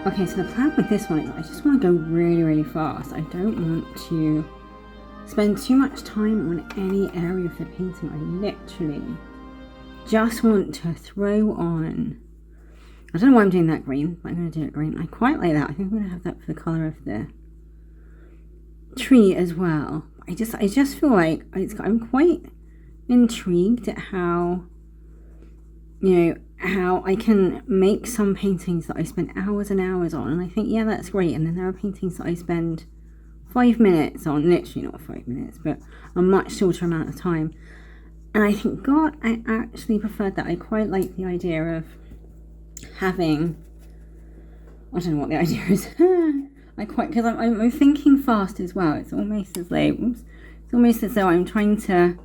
Okay, so the plan with this one is I just want to go really, really fast. I don't want to spend too much time on any area of the painting. I literally just want to throw on, I don't know why I'm doing that green, but I'm going to do it green. I quite like that. I think I'm going to have that for the colour of the tree as well. I just feel like I'm quite intrigued at how, how I can make some paintings that I spend hours and hours on, and I think, yeah, that's great. And then there are paintings that I spend 5 minutes on, literally not 5 minutes, but a much shorter amount of time. And I think, God, I actually preferred that. I quite like the idea of having, I don't know what the idea is. Because I'm thinking fast as well. It's almost as though, I'm trying to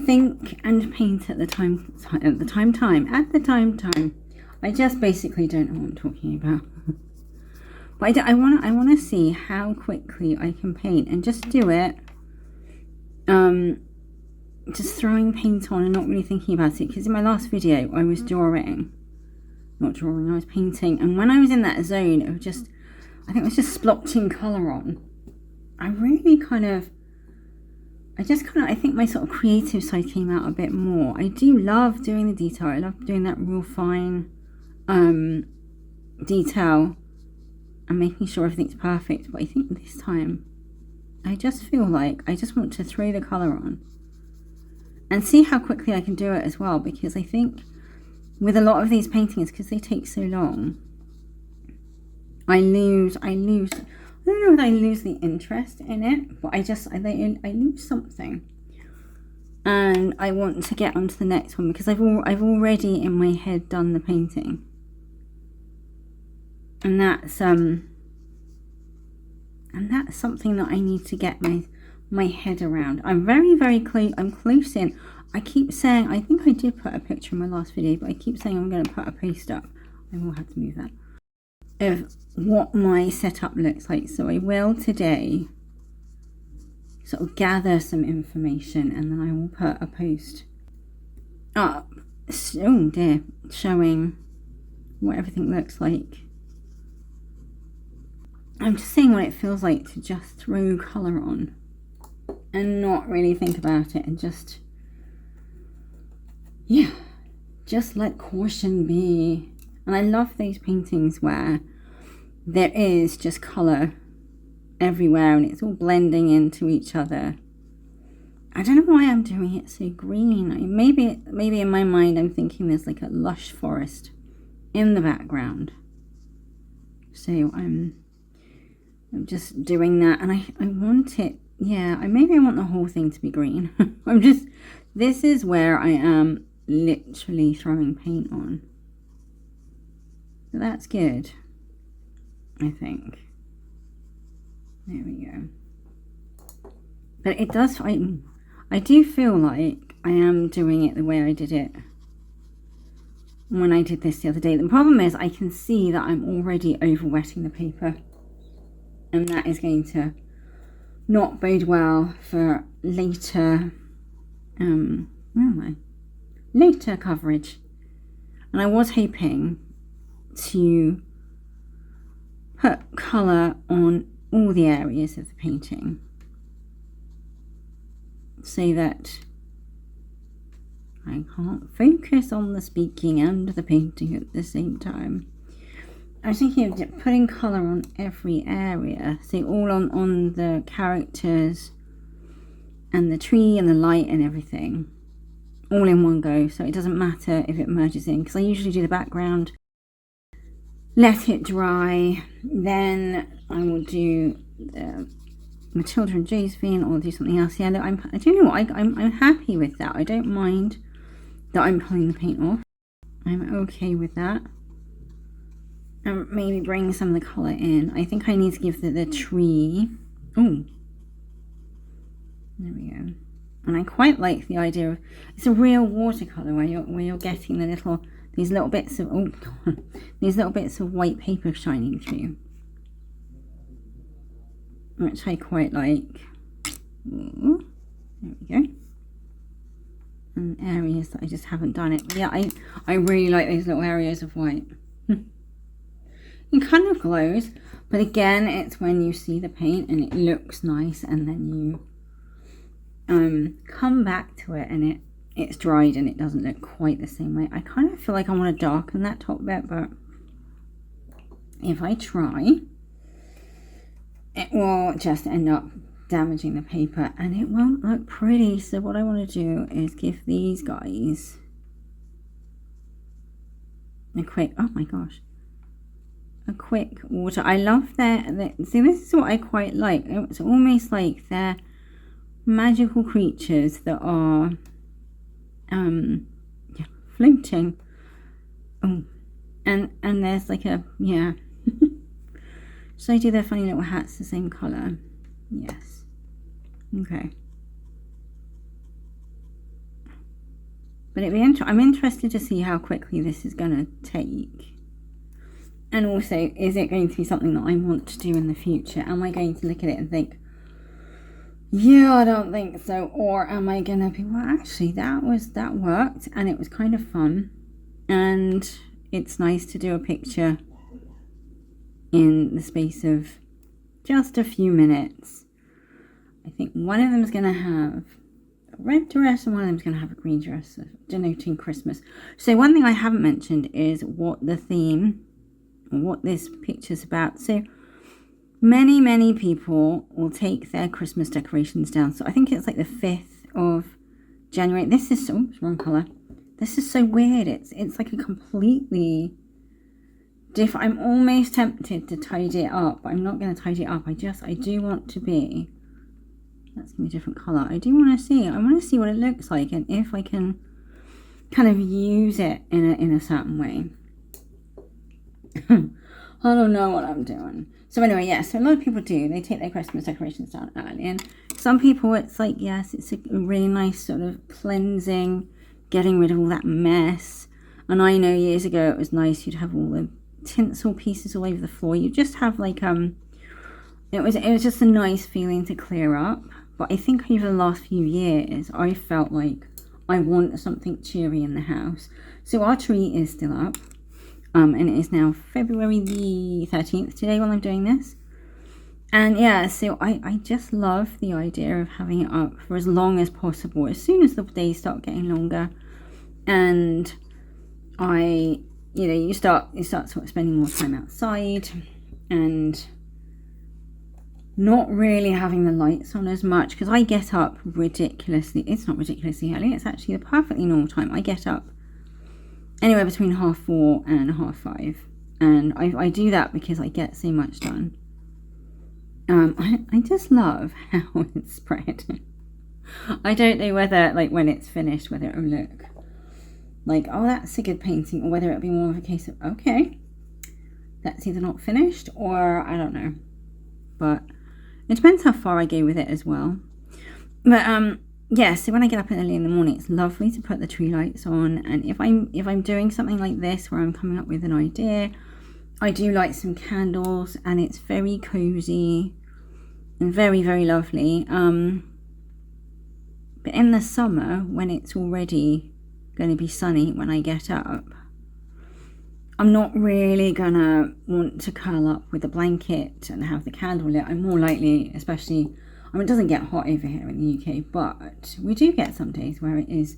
think and paint at the time. I just basically don't know what I'm talking about. But I want to see how quickly I can paint and just do it. Just throwing paint on and not really thinking about it. Because in my last video, I was I was painting. And when I was in that zone of just, I think I was just splotching colour on. I think my sort of creative side came out a bit more. I do love doing the detail. I love doing that real fine detail and making sure everything's perfect. But I think this time, I just feel like I just want to throw the colour on and see how quickly I can do it as well. Because I think with a lot of these paintings, because they take so long, I don't know if I lose the interest in it, but I lose something, and I want to get onto the next one because I've already in my head done the painting, and that's something that I need to get my head around. I'm very close. I'm close in. I keep saying, I think I did put a picture in my last video, but I keep saying I'm going to put a post up. I will have to move that. Of what my setup looks like. So I will today sort of gather some information, and then I will put a post up, showing what everything looks like. I'm just saying what it feels like to just throw colour on and not really think about it, and just let caution be. And I love those paintings where there is just colour everywhere and it's all blending into each other. I don't know why I'm doing it so green. Maybe in my mind I'm thinking there's like a lush forest in the background. So I'm just doing that, and I want it, maybe I want the whole thing to be green. This is where I am literally throwing paint on. So that's good, I think. There we go. But it does, I do feel like I am doing it the way I did it when I did this the other day. The problem is I can see that I'm already over wetting the paper, and that is going to not bode well for later, later coverage. And I was hoping to put colour on all the areas of the painting so that I can't focus on the speaking and the painting at the same time. I was thinking of putting colour on every area, so all on the characters and the tree and the light and everything, all in one go, so it doesn't matter if it merges in, because I usually do the background, let it dry, then I will do Matilda and Josephine, or do something else. Yeah, look, I do know what, I'm happy with that. I don't mind that I'm pulling the paint off. I'm okay with that. And maybe bring some of the colour in. I think I need to give the tree, there we go. And I quite like the idea of, it's a real watercolour where you're getting these little bits of white paper shining through, which I quite like. Ooh, there we go. And areas that I just haven't done it. But yeah, I really like those little areas of white. It kind of glows, but again, it's when you see the paint and it looks nice, and then you come back to it and it's dried and it doesn't look quite the same way. I kind of feel like I want to darken that top bit, but if I try, it will just end up damaging the paper and it won't look pretty. So what I want to do is give these guys a quick, oh my gosh, a quick water. I love that. See, this is what I quite like. It's almost like they're magical creatures that are floating. Oh, and there's like a, yeah. Should I do their funny little hats the same colour? Yes. Okay. But I'm interested to see how quickly this is going to take. And also, is it going to be something that I want to do in the future? Am I going to look at it and think, yeah, I don't think so? Or am I going to be, well, actually, that worked and it was kind of fun. And it's nice to do a picture in the space of just a few minutes. I think one of them is going to have a red dress and one of them is going to have a green dress, denoting Christmas. So one thing I haven't mentioned is what the theme, what this picture's about. So many people will take their Christmas decorations down. So I think it's like the 5th of January. This is, oops, wrong colour. This is so weird. It's like a completely different. I'm almost tempted to tidy it up, but I'm not going to tidy it up. I do want to be, that's going to be a different colour. I want to see what it looks like and if I can kind of use it in a certain way. I don't know what I'm doing. So anyway, yeah, so a lot of people do. They take their Christmas decorations down early. And some people, it's like, yes, it's a really nice sort of cleansing, getting rid of all that mess. And I know years ago it was nice. You'd have all the tinsel pieces all over the floor. You just have like, it was just a nice feeling to clear up. But I think over the last few years, I felt like I want something cheery in the house. So our tree is still up. And it is now February the 13th today while I'm doing this. And yeah, so I just love the idea of having it up for as long as possible, as soon as the days start getting longer. And you start sort of spending more time outside and not really having the lights on as much, because I get up ridiculously, it's not ridiculously early, it's actually the perfectly normal time. I get up anywhere between 4:30 and 5:30, and I do that because I get so much done. I just love how it's spread. I don't know whether, like, when it's finished, whether it'll look like, oh, that's a good painting, or whether it'll be more of a case of, okay, that's either not finished, or I don't know. But it depends how far I go with it as well. But yeah, so when I get up early in the morning, it's lovely to put the tree lights on. And if I'm doing something like this where I'm coming up with an idea, I do light some candles, and it's very cozy and very, very lovely. But in the summer, when it's already going to be sunny when I get up, I'm not really gonna want to curl up with a blanket and have the candle lit. I'm more likely, especially, I mean, it doesn't get hot over here in the UK, but we do get some days where it is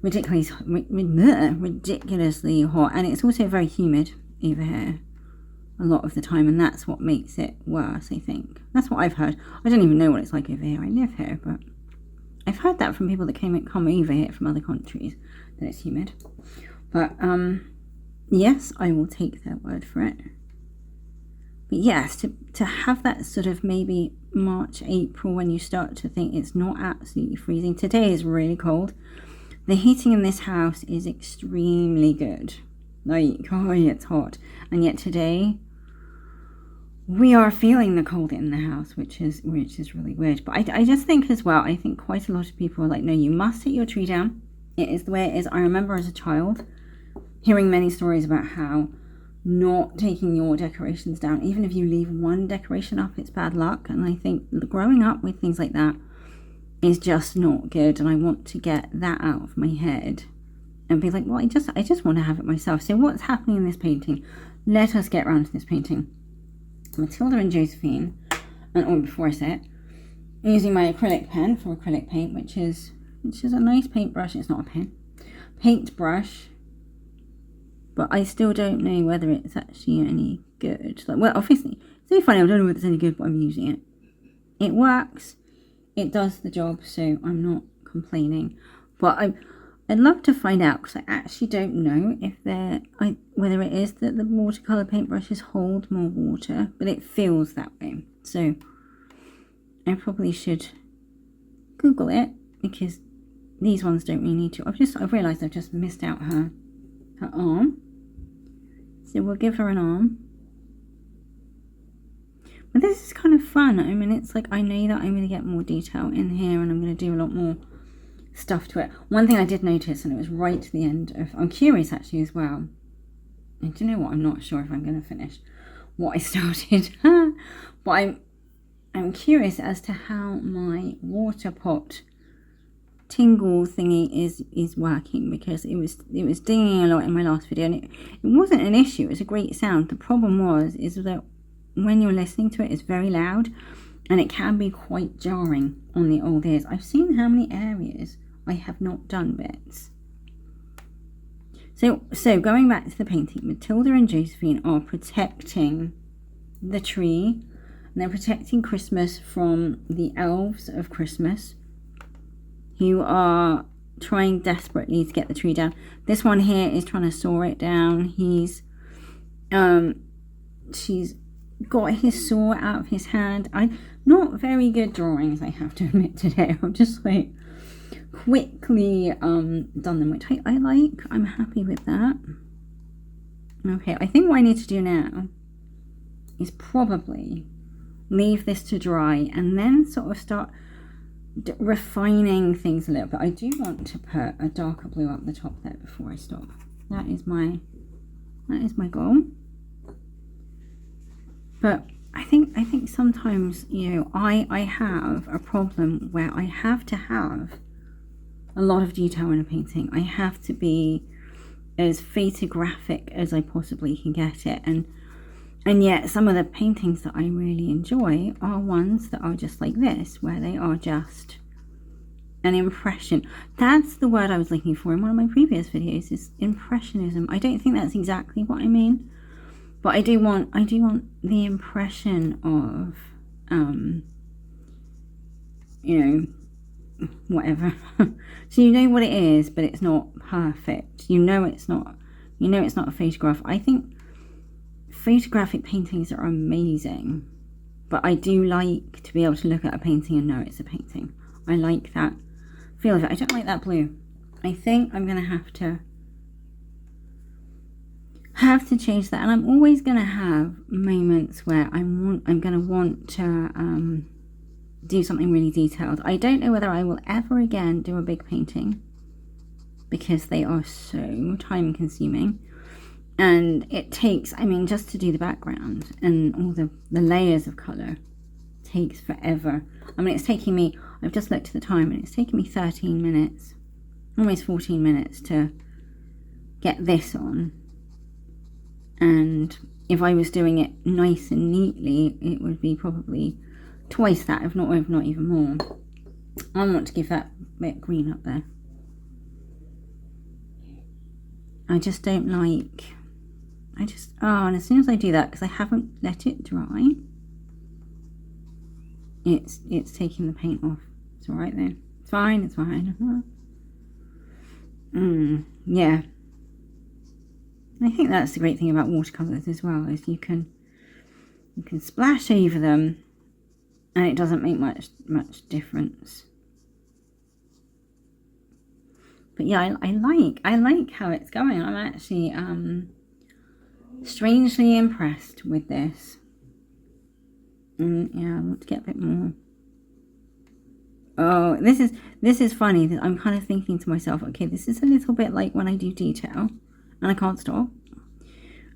ridiculously hot, and it's also very humid over here a lot of the time, and that's what makes it worse, I think. That's what I've heard. I don't even know what it's like over here. I live here, but I've heard that from people that come over here from other countries, that it's humid. But yes, I will take their word for it. But yes, to have that sort of maybe March, April, when you start to think it's not absolutely freezing. Today is really cold. The heating in this house is extremely good. Like, oh, it's hot. And yet today, we are feeling the cold in the house, which is really weird. But I just think as well, I think quite a lot of people are like, no, you must take your tree down. It is the way it is. I remember as a child hearing many stories about how not taking your decorations down, even if you leave one decoration up, it's bad luck. And I think growing up with things like that is just not good. And I want to get that out of my head and be like, well, I just want to have it myself. So what's happening in this painting? let us get around to this painting. Matilda and Josephine, and before I say it, I'm using my acrylic pen for acrylic paint, which is a nice paintbrush. It's not a pen, paintbrush, but I still don't know whether it's actually any good. Like, well, obviously, it's really funny. I don't know whether it's any good, but I'm using it. It works. It does the job, so I'm not complaining. But I'd love to find out, because I actually don't know if whether it is that the watercolour paintbrushes hold more water, but it feels that way. So I probably should Google it, because these ones don't really need to. I've realised I've just missed out her arm. So we'll give her an arm. But this is kind of fun. I mean, it's like, I know that I'm going to get more detail in here, and I'm going to do a lot more stuff to it. One thing I did notice, and it was right to the end of, I'm curious actually as well. And do you know what? I'm not sure if I'm going to finish what I started. But I'm curious as to how my water pot tingle thingy is working, because it was dinging a lot in my last video, and it wasn't an issue. It was a great sound. The problem is that when you're listening to it, it's very loud, and it can be quite jarring on the old ears. I've seen how many areas I have not done bits. So going back to the painting, Matilda and Josephine are protecting the tree, and they're protecting Christmas from the elves of Christmas, who are trying desperately to get the tree down. This one here is trying to saw it down. She's got his saw out of his hand. Not very good drawings, I have to admit today. I've just like quickly done them, which I like. I'm happy with that. Okay, I think what I need to do now is probably leave this to dry and then sort of start refining things a little bit. I do want to put a darker blue up the top there before I stop. That is my goal. But I think sometimes, you know, I have a problem where I have to have a lot of detail in a painting. I have to be as photographic as I possibly can get it, and yet some of the paintings that I really enjoy are ones that are just like this, where they are just an impression. That's the word I was looking for in one of my previous videos, is impressionism. I don't think that's exactly what I mean, but I do want the impression of you know, whatever. So you know what it is, but it's not perfect. You know it's not a photograph. I think photographic paintings are amazing, but I do like to be able to look at a painting and know it's a painting. I like that feel of it. I don't like that blue. I think I'm gonna have to change that, and I'm always gonna have moments where I'm gonna want to do something really detailed. I don't know whether I will ever again do a big painting, because they are so time consuming. And it takes, I mean, just to do the background and all the layers of colour takes forever. I mean, it's taking me, I've just looked at the time, and it's taken me 13 minutes, almost 14 minutes to get this on. And if I was doing it nice and neatly, it would be probably twice that, if not even more. I want to give that bit green up there. I just don't like... and as soon as I do that, because I haven't let it dry, it's taking the paint off. It's all right then. It's fine. It's fine. Yeah. I think that's the great thing about watercolors as well, is you can splash over them, and it doesn't make much difference. But yeah, I like how it's going. I'm actually strangely impressed with this. Yeah, I want to get a bit more. Oh, this is funny, that I'm kind of thinking to myself, okay, this is a little bit like when I do detail and I can't stop.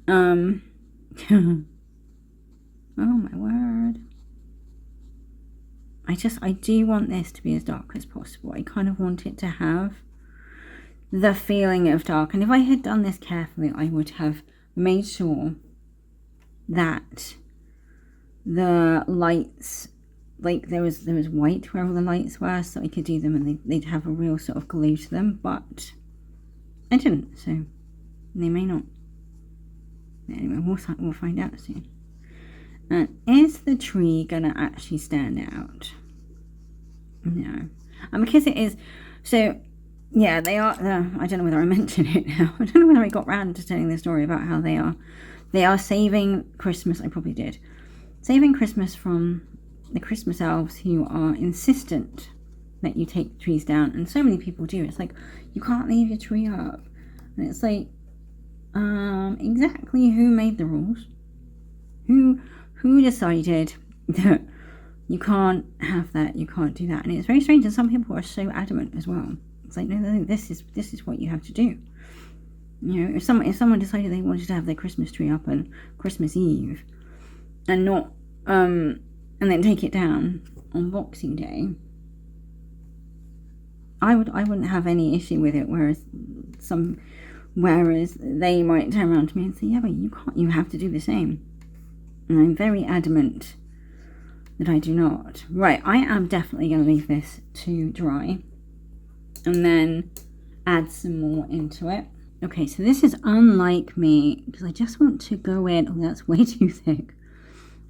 Oh my word. I do want this to be as dark as possible. I kind of want it to have the feeling of dark. And if I had done this carefully, I would have made sure that the lights, like there was white where all the lights were, so I could do them and they'd have a real sort of glow to them, but I didn't, so they may not. Anyway, we'll find out soon. And is the tree gonna actually stand out? No. And because it is, so yeah, they are, I don't know whether I mentioned it now. I don't know whether I got round to telling the story about how they are saving Christmas. I probably did. Saving Christmas from the Christmas elves who are insistent that you take the trees down. And so many people do. It's like, you can't leave your tree up. And it's like, exactly who made the rules? Who decided that you can't have that, you can't do that? And it's very strange, and some people are so adamant as well. It's like, no, this is what you have to do. You know, if someone decided they wanted to have their Christmas tree up on Christmas Eve and not and then take it down on Boxing Day, I wouldn't have any issue with it, whereas they might turn around to me and say, yeah, but you have to do the same. And I'm very adamant that I do not. Right, I am definitely going to leave this to dry and then add some more into it. Okay, so this is unlike me because I just want to go in, oh, that's way too thick,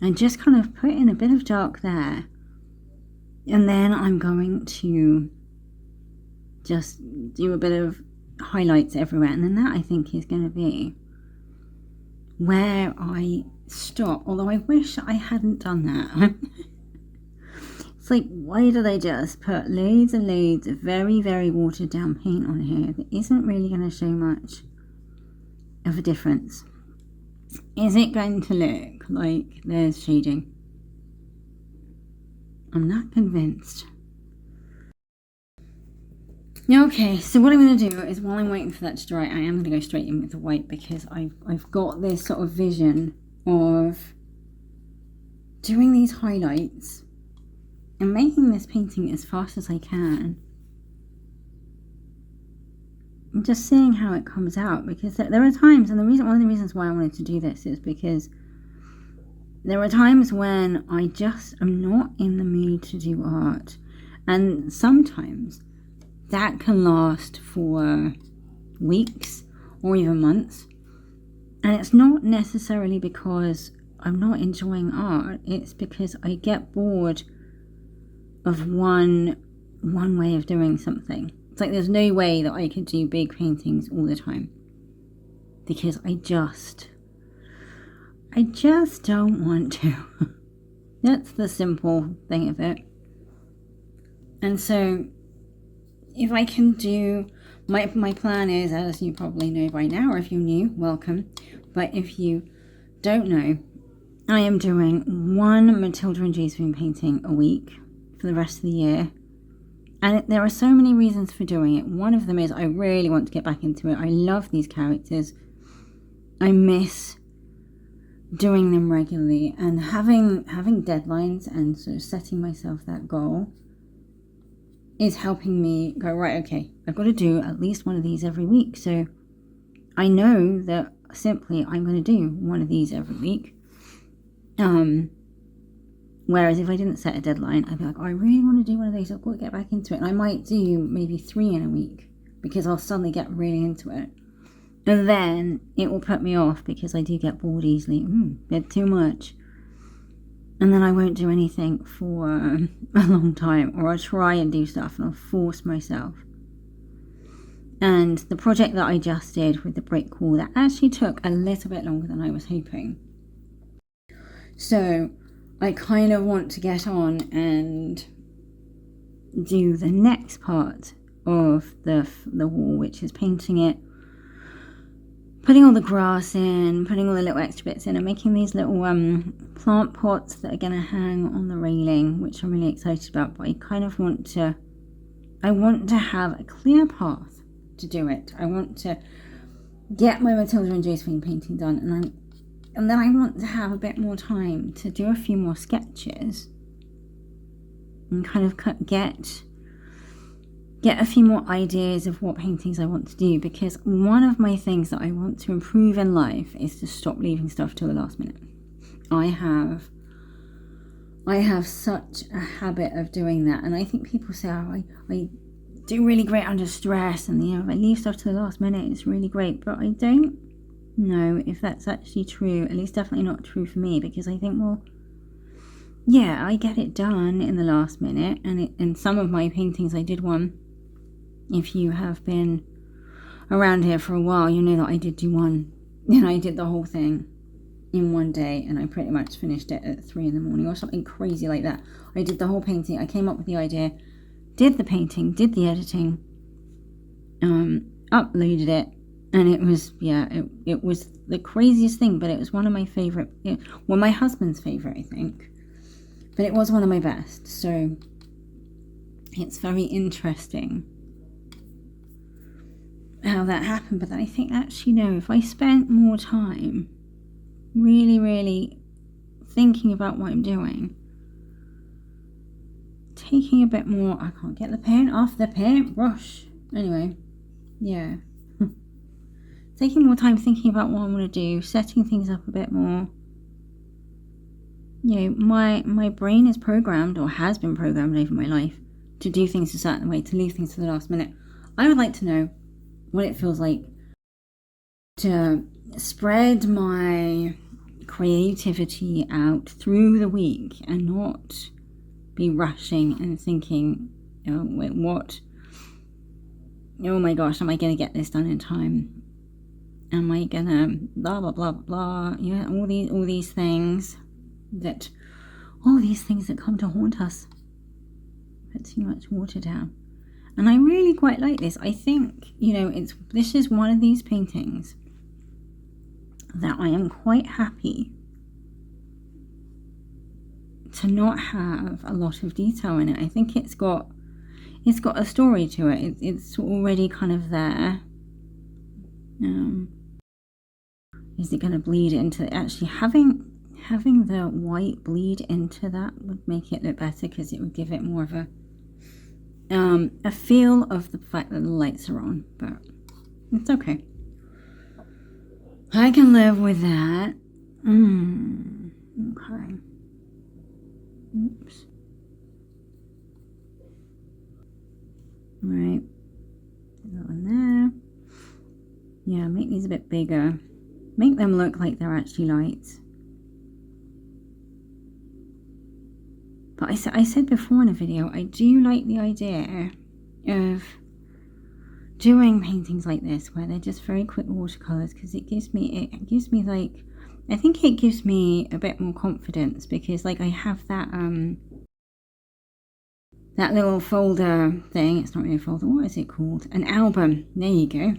and just kind of put in a bit of dark there. And then I'm going to just do a bit of highlights everywhere. And then that, I think, is going to be where I stop. Although I wish I hadn't done that. It's like, why did I just put loads and loads of very, very watered down paint on here that isn't really going to show much of a difference? Is it going to look like there's shading? I'm not convinced. Okay, so what I'm going to do is, while I'm waiting for that to dry, I am going to go straight in with the white, because I've got this sort of vision of doing these highlights and making this painting as fast as I can. And just seeing how it comes out, because there are times, and one of the reasons why I wanted to do this is because there are times when I just am not in the mood to do art, and sometimes that can last for weeks or even months. And it's not necessarily because I'm not enjoying art, it's because I get bored of one way of doing something. It's like there's no way that I could do big paintings all the time, because I just don't want to. That's the simple thing of it. And so if I can do, my plan is, as you probably know by now, or if you're new, welcome. But if you don't know, I am doing one Matilda and Josephine painting a week for the rest of the year. And there are so many reasons for doing it. One of them is I really want to get back into it. I love these characters. I miss doing them regularly, and having deadlines and sort of setting myself that goal is helping me go, right, okay, I've got to do at least one of these every week. So I know that simply I'm going to do one of these every week. Whereas if I didn't set a deadline, I'd be like, oh, I really want to do one of these, I've got to get back into it. And I might do maybe 3 in a week, because I'll suddenly get really into it. And then it will put me off, because I do get bored easily. Bit too much. And then I won't do anything for a long time, or I'll try and do stuff and I'll force myself. And the project that I just did with the brick wall, that actually took a little bit longer than I was hoping. So I kind of want to get on and do the next part of the wall, which is painting it, putting all the grass in, putting all the little extra bits in, and making these little plant pots that are going to hang on the railing, which I'm really excited about. But I kind of want to have a clear path to do it. I want to get my Matilda and Josephine painting done, and then I want to have a bit more time to do a few more sketches and kind of get a few more ideas of what paintings I want to do, because one of my things that I want to improve in life is to stop leaving stuff till the last minute. I have such a habit of doing that, and I think people say, oh, I do really great under stress, and if I leave stuff to the last minute, it's really great. But I don't know if that's actually true. At least definitely not true for me, because I think, well, yeah, I get it done in the last minute, and in some of my paintings, I did one. If you have been around here for a while, you know that I did do one, and I did the whole thing in one day, and I pretty much finished it at 3 in the morning or something crazy like that. I did the whole painting. I came up with the idea, did the painting, did the editing, uploaded it, and it was, it was the craziest thing, but it was one of my favorite, well, my husband's favorite, I think, but it was one of my best. So it's very interesting how that happened. But I think actually, no, if I spent more time really thinking about what I'm doing, taking a bit more, I can't get the paint off the paintbrush. Anyway, yeah. Taking more time thinking about what I want to do, setting things up a bit more. My brain is programmed, or has been programmed over my life, to do things a certain way, to leave things to the last minute. I would like to know what it feels like to spread my creativity out through the week and not be rushing and thinking, what, oh my gosh, am I going to get this done in time? Am I going to blah, blah, blah, blah, all these things that come to haunt us. Put too much water down. And I really quite like this. I think, this is one of these paintings that I am quite happy to not have a lot of detail in it. I think it's got a story to it. It's already kind of there. Is it going to bleed into actually having the white bleed into that would make it look better, because it would give it more of a feel of the fact that the lights are on. But it's okay. I can live with that. Okay. Oops. Right. That one there. Yeah, make these a bit bigger. Make them look like they're actually lights. But I said before in a video, I do like the idea of doing paintings like this where they're just very quick watercolors, because it gives me like, I think it gives me a bit more confidence, because like I have that little folder thing. It's not really a folder, what is it called? An album. There you go.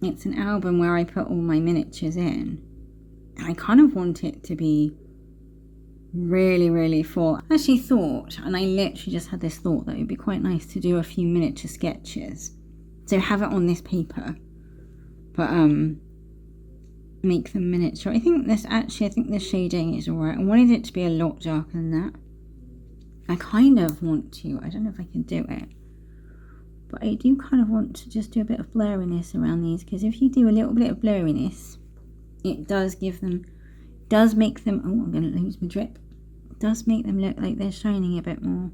It's an album where I put all my miniatures in. And I kind of want it to be really full. I actually thought, and I literally just had this thought, that it would be quite nice to do a few miniature sketches. So have it on this paper, but make them miniature. I think the shading is alright. I wanted it to be a lot darker than that. I kind of want to, I don't know if I can do it, but I do kind of want to just do a bit of blurriness around these, because if you do a little bit of blurriness, it does make them, oh, I'm going to lose my drip. It does make them look like they're shining a bit more.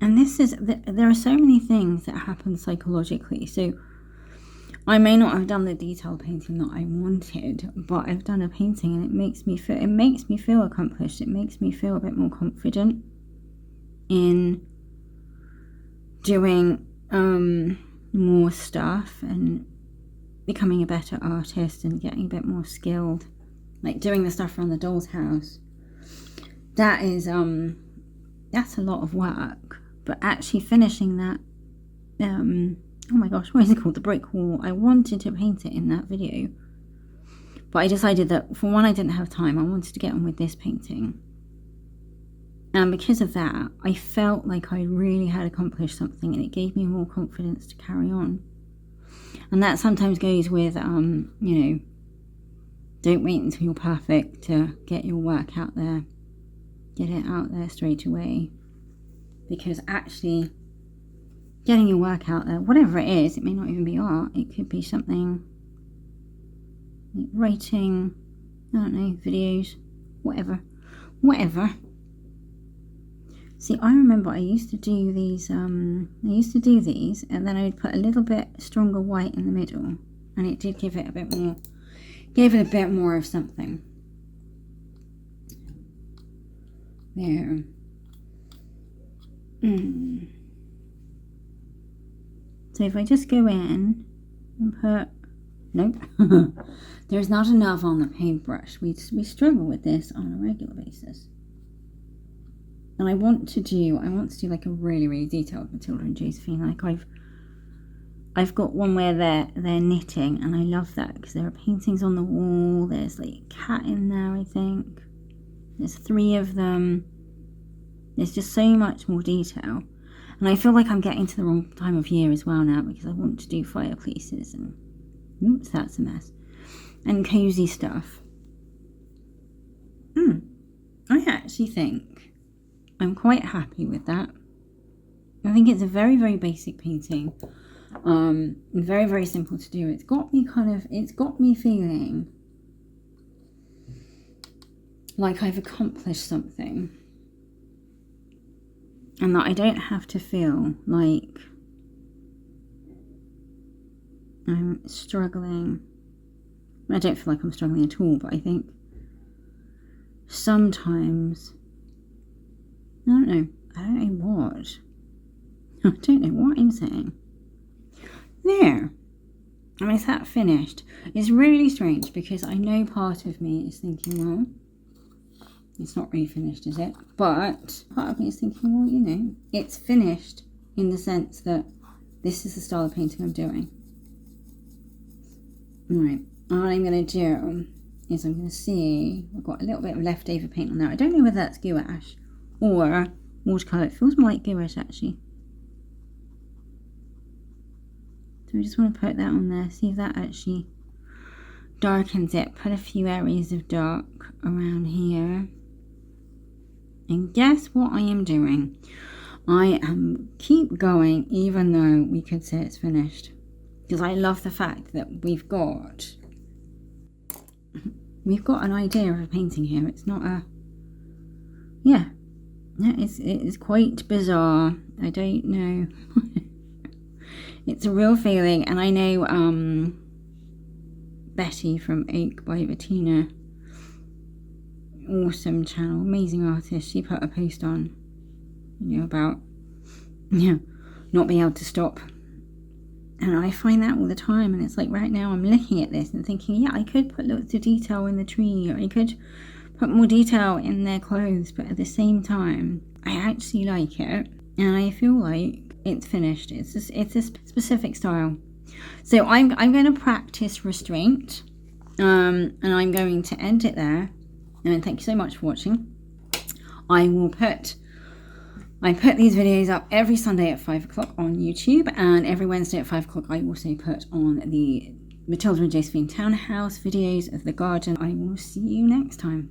And there are so many things that happen psychologically. So I may not have done the detailed painting that I wanted, but I've done a painting and it makes me feel accomplished. It makes me feel a bit more confident in doing more stuff and becoming a better artist and getting a bit more skilled. Like doing the stuff around the doll's house. That is that's a lot of work. But actually finishing that, oh my gosh, what is it called? The brick wall. I wanted to paint it in that video, but I decided that for one, I didn't have time. I wanted to get on with this painting. And because of that, I felt like I really had accomplished something, and it gave me more confidence to carry on. And that sometimes goes with, don't wait until you're perfect to get your work out there. Get it out there straight away. Because actually, getting your work out there, whatever it is, it may not even be art, it could be something like writing, I don't know, videos, whatever. See, I remember I used to do these, and then I would put a little bit stronger white in the middle, and it did give it a bit more of something. There. So if I just go in and put, nope, there's not enough on the paintbrush. We struggle with this on a regular basis. And I want to do like a really, really detailed Matilda and Josephine. Like I've got one where they're knitting, and I love that because there are paintings on the wall. There's like a cat in there, I think. There's 3 of them. There's just so much more detail. And I feel like I'm getting to the wrong time of year as well now, because I want to do fireplaces and, oops, that's a mess. And cozy stuff. I actually think I'm quite happy with that. I think it's a very, very basic painting. Very, very simple to do. It's got me feeling like I've accomplished something. And that I don't have to feel like I'm struggling. I don't feel like I'm struggling at all, but I think sometimes, I don't know what I'm saying. There. I mean, is that finished? It's really strange because I know part of me is thinking, well, it's not really finished, is it? But part of me is thinking, well, you know, it's finished in the sense that this is the style of painting I'm doing. Alright, what I'm going to do is I'm going to see, I've got a little bit of leftover paint on there. I don't know whether that's gouache or watercolour. It feels more like gouache, actually. So I just want to put that on there, see if that actually darkens it. Put a few areas of dark around here. And guess what I am doing? I am keep going even though we could say it's finished. Because I love the fact that we've got an idea of a painting here. It's not a, yeah, it is quite bizarre. I don't know. It's a real feeling. And I know Betty from Oak by Bettina, awesome channel, amazing artist, she put a post on, you know, about not being able to stop. And I find that all the time, and it's like right now I'm looking at this and thinking, yeah, I could put lots of detail in the tree, or I could put more detail in their clothes, but at the same time I actually like it and I feel like it's finished. It's a specific style. So I'm going to practice restraint, and I'm going to end it there. And thank you so much for watching. I put these videos up every Sunday at 5 o'clock on YouTube, and every Wednesday at 5 o'clock I also put on the Matilda and Josephine Townhouse videos of the garden. I will see you next time.